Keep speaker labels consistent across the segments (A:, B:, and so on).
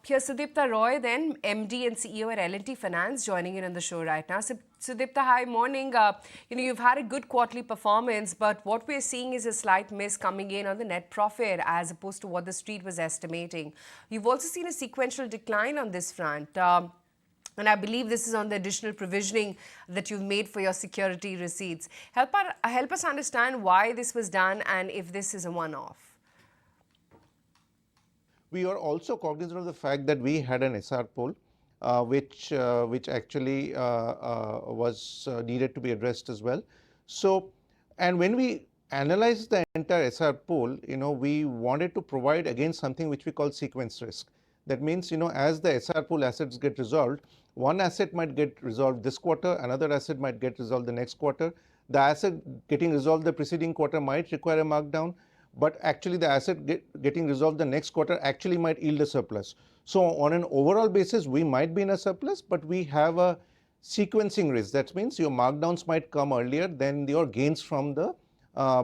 A: Here's Sudipta Roy, then MD and CEO at L&T Finance, joining in on the show right now. Sudipta, hi, morning. You've had a good quarterly performance, but what we're seeing is a slight miss coming in on the net profit as opposed to what the street was estimating. You've also seen a sequential decline on this front. And I believe this is on the additional provisioning that you've made for your security receipts. Help us understand why this was done and if this is a one-off.
B: We are also cognizant of the fact that we had an SR poll, which actually was needed to be addressed as well. So, and when we analyzed the entire SR poll, we wanted to provide again something which we call sequence risk. That means, as the SR pool assets get resolved, one asset might get resolved this quarter, another asset might get resolved the next quarter. The asset getting resolved the preceding quarter might require a markdown, but actually the asset getting resolved the next quarter actually might yield a surplus. So on an overall basis, we might be in a surplus, but we have a sequencing risk. That means your markdowns might come earlier than your gains from the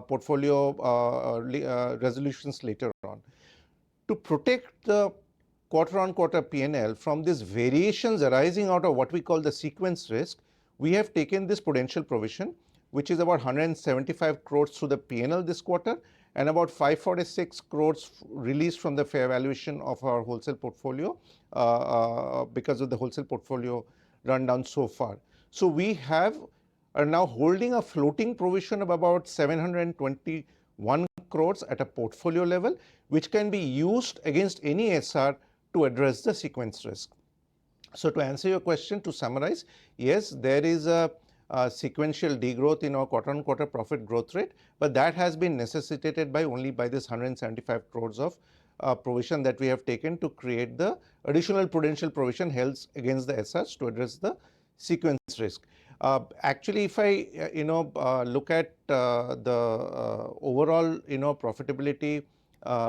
B: portfolio resolutions later on. To protect the quarter-on-quarter P&L from these variations arising out of what we call the sequence risk, we have taken this prudential provision, which is about 175 crores through the P&L this quarter and about 546 crores released from the fair valuation of our wholesale portfolio because of the wholesale portfolio rundown so far. So we are now holding a floating provision of about 721 crores at a portfolio level, which can be used against any SR to address the sequence risk. So to answer your question, to summarize, yes, there is a sequential degrowth in our quarter-on-quarter profit growth rate, but that has been necessitated only by this 175 crores of provision that we have taken to create the additional prudential provision held against the SRs to address the sequence risk. Actually, if I look at the overall profitability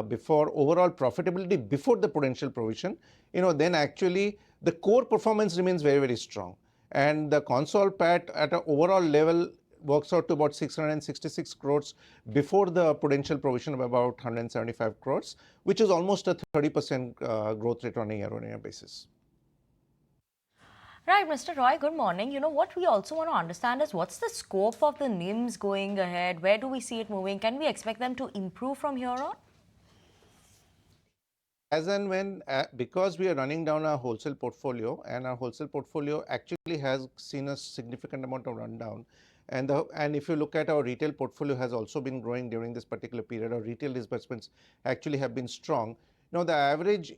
B: before the prudential provision, then actually the core performance remains very, very strong. And the consol PAT at an overall level works out to about 666 crores before the prudential provision of about 175 crores, which is almost a 30% growth rate on a year-on-year basis.
C: Right, Mr. Roy, good morning. What we also want to understand is what's the scope of the NIMs going ahead? Where do we see it moving? Can we expect them to improve from here on?
B: As and when, because we are running down our wholesale portfolio, and our wholesale portfolio actually has seen a significant amount of rundown, and if you look at our retail portfolio has also been growing during this particular period. Our retail disbursements actually have been strong. The average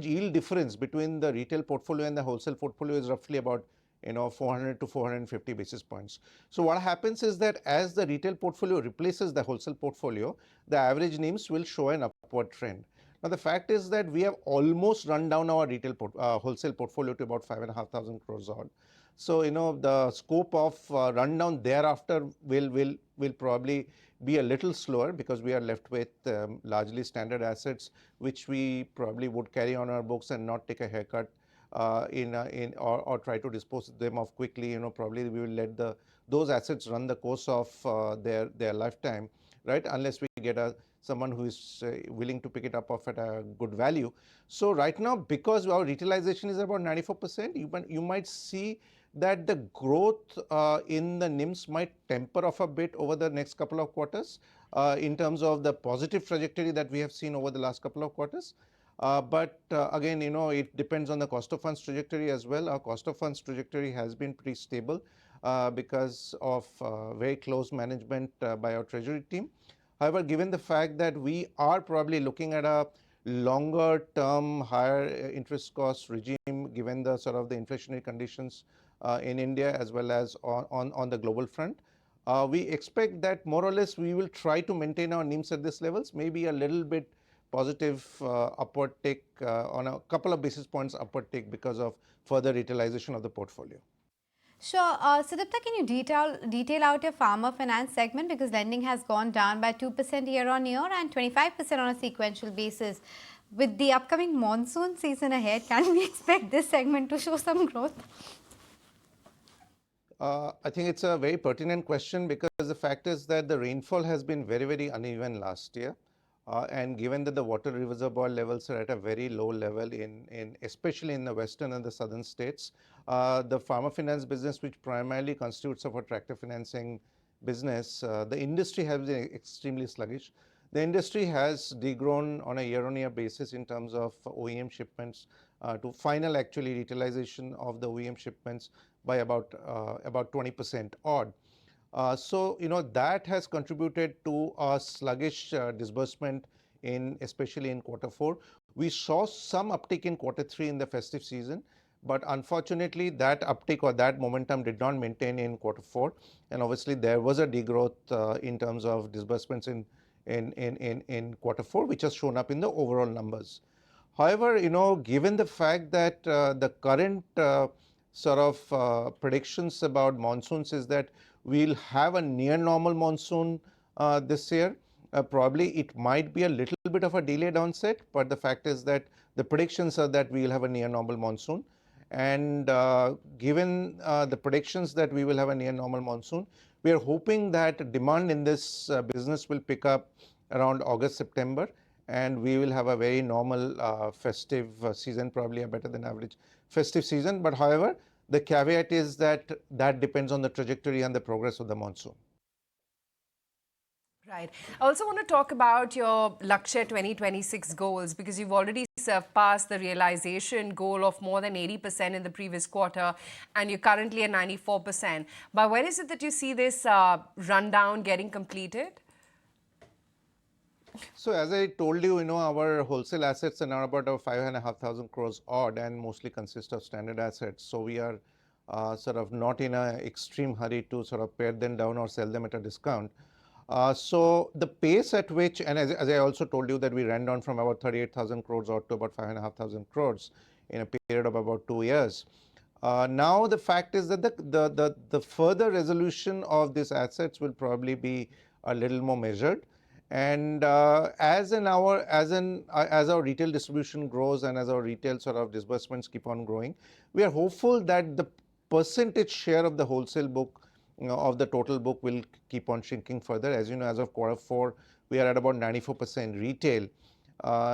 B: yield difference between the retail portfolio and the wholesale portfolio is roughly about 400 to 450 basis points. So what happens is that as the retail portfolio replaces the wholesale portfolio, the average NIMs will show an upward trend. Now, the fact is that we have almost run down our wholesale portfolio to about 5,500 crores odd. So, the scope of rundown thereafter will probably be a little slower because we are left with largely standard assets, which we probably would carry on our books and not take a haircut or try to dispose of them off quickly. Probably we will let those assets run the course of their lifetime, right? Unless we get someone who is willing to pick it up off at a good value. So right now, because our retailization is about 94%, you might see that the growth in the NIMs might temper off a bit over the next couple of quarters in terms of the positive trajectory that we have seen over the last couple of quarters. But again, it depends on the cost of funds trajectory as well. Our cost of funds trajectory has been pretty stable because of very close management by our treasury team. However, given the fact that we are probably looking at a longer term higher interest cost regime, given the sort of the inflationary conditions in India as well as on the global front, we expect that more or less we will try to maintain our NIMs at this levels, maybe a little bit positive upward tick on a couple of basis points upward tick because of further retailization of the portfolio.
D: Sure. Sudipta, can you detail out your farmer finance segment, because lending has gone down by 2% year on year and 25% on a sequential basis. With the upcoming monsoon season ahead, can we expect this segment to show some growth?
B: I think it's a very pertinent question because the fact is that the rainfall has been very, very uneven last year. And given that the water reservoir levels are at a very low level especially in the western and the southern states, the farmer finance business, which primarily constitutes of a tractor financing business, the industry has been extremely sluggish. The industry has degrown on a year-on-year basis in terms of OEM shipments to final actually utilization of the OEM shipments by about 20% odd. So, that has contributed to a sluggish disbursement especially in Q4. We saw some uptick in Q3 in the festive season, but unfortunately that uptick or that momentum did not maintain in Q4, and obviously there was a degrowth in terms of disbursements in Q4, which has shown up in the overall numbers. However, given the fact that the current predictions about monsoons is that we'll have a near normal monsoon this year. Probably it might be a little bit of a delayed onset, but the fact is that the predictions are that we will have a near normal monsoon. And given the predictions that we will have a near normal monsoon, we are hoping that demand in this business will pick up around August, September, and we will have a very normal festive season, probably a better than average festive season. But however, the caveat is that depends on the trajectory and the progress of the monsoon.
A: Right. I also want to talk about your Lakshya 2026 goals, because you've already surpassed the realization goal of more than 80% in the previous quarter, and you're currently at 94%. But when is it that you see this rundown getting completed?
B: So as I told you, our wholesale assets are now about 5,500 crores odd and mostly consist of standard assets. So we are not in an extreme hurry to pare them down or sell them at a discount. So the pace at which, and as I also told you that we ran down from about 38,000 crores odd to about 5,500 crores in a period of about 2 years. Now the fact is that the further resolution of these assets will probably be a little more measured. And as our retail distribution grows and as our retail disbursements keep on growing, we are hopeful that the percentage share of the wholesale book, of the total book, will keep on shrinking further. As you know, as of Q4, we are at about 94% retail,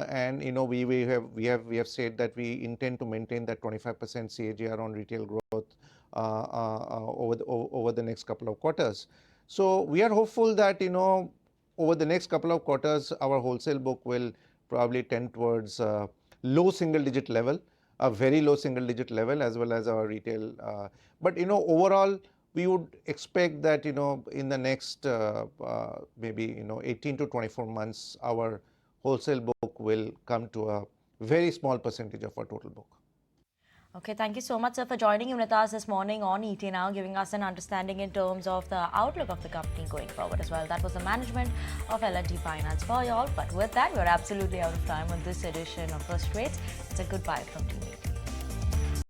B: and we have said that we intend to maintain that 25% CAGR on retail growth over the next couple of quarters. So we are hopeful that over the next couple of quarters, our wholesale book will probably tend towards low single-digit level, a very low single-digit level, as well as our retail. But overall, we would expect that in the next maybe 18 to 24 months, our wholesale book will come to a very small percentage of our total book.
C: Okay, thank you so much, sir, for joining in with us this morning on ET Now, giving us an understanding in terms of the outlook of the company going forward as well. That was the management of L&T Finance for y'all. But with that, we're absolutely out of time on this edition of First Rates. It's a goodbye from Team Media.